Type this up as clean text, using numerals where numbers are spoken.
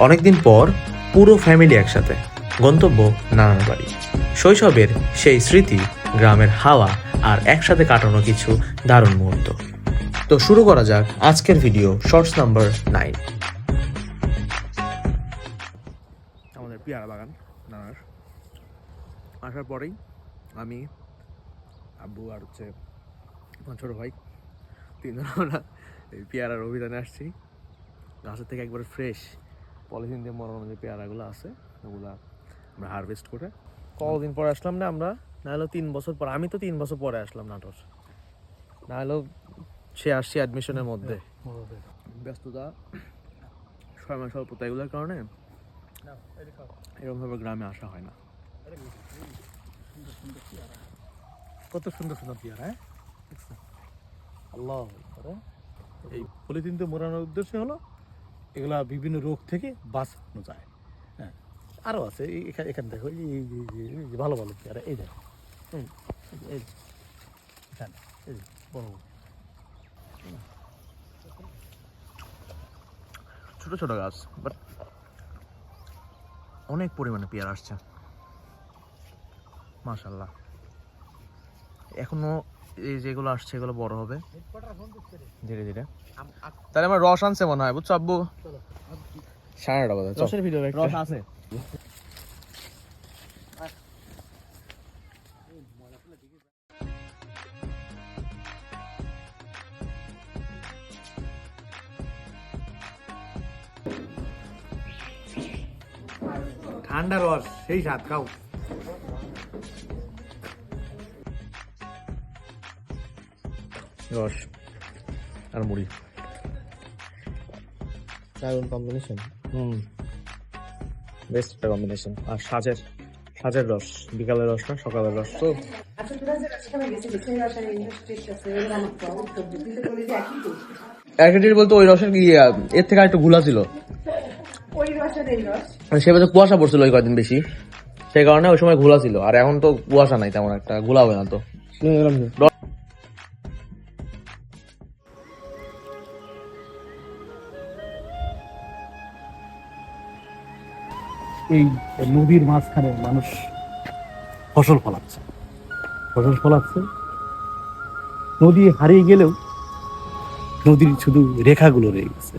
অনেকদিন পর পুরো ফ্যামিলি একসাথে, গন্তব্য নানার বাড়ি। শৈশবের সেই স্মৃতি, গ্রামের হাওয়া আর একসাথে কাটানো কিছু দারুণ মুহূর্ত। তো শুরু করা যাক আজকের ভিডিও শর্টস নাম্বার 9। আমাদের পেয়ারা বাগান নানার। আসার পরেই আমি, আব্বু আর আমার ছোটো ভাই তিনজন আমরা এই পেয়ারার অভিযানে আসছি। গাছের থেকে একবারে ফ্রেশ পলিথিন দিয়ে মরানো যে পেয়ারাগুলো আছে ওগুলো আমরা হারভেস্ট করে কতদিন পরে আসলাম না আমরা, না হলেও 3 বছর পর। আমি তো 3 বছর পরে আসলাম নাটোর, না হলেও সে আসছি অ্যাডমিশনের মধ্যে। ব্যস্ততা, সময় স্বল্পতা এগুলোর কারণে এরকমভাবে গ্রামে আসা হয় না। কত সুন্দর সুন্দর পেয়ারা, হ্যাঁ আল্লাহ। এই পলিথিন তো মোড়ানোর উদ্দেশ্য হলো এগুলা বিভিন্ন রোগ থেকে বাঁচানো যায়। হ্যাঁ, আরও আছে এখানে দেখো, এই ভালো ভালো পেয়ারা, এই দেখো এই এখানে এই বড় বড় ছোট ছোট গাছ, বাট অনেক পরিমাণে পেয়ারা আসছে মাশাআল্লাহ। এখনো এই যেগুলো আসছে এগুলো বড় হবে ধীরে ধীরে। তাহলে আমার রস আনছে মনে হয়, বুঝছো আব্বু? 9:30 বাজে। রসের ভিডিও রস আছে। ঠান্ডা রস, সেই স্বাদ, খাও। রস আর মুড়ি, দারুণ কম্বিনেশন। বেস্ট একটা কম্বিনেশন। আর সাজের রস, বিকালের রস না সকালের রস। তো বলতো ওই রসের এর থেকে একটু গুলা ছিল, সে বছর কুয়াশা পড়ছিল ওই কয়েকদিন বেশি, সেই কারণে ওই সময় ঘোলা ছিল। আর এখন তো কুয়াশা নাই, তেমন একটা ঘোলা হবে না। তো এই নদীর মাঝখানে মানুষ ফসল ফলাচ্ছে। নদী হারিয়ে গেলেও নদীর শুধু রেখাগুলো রয়ে গেছে।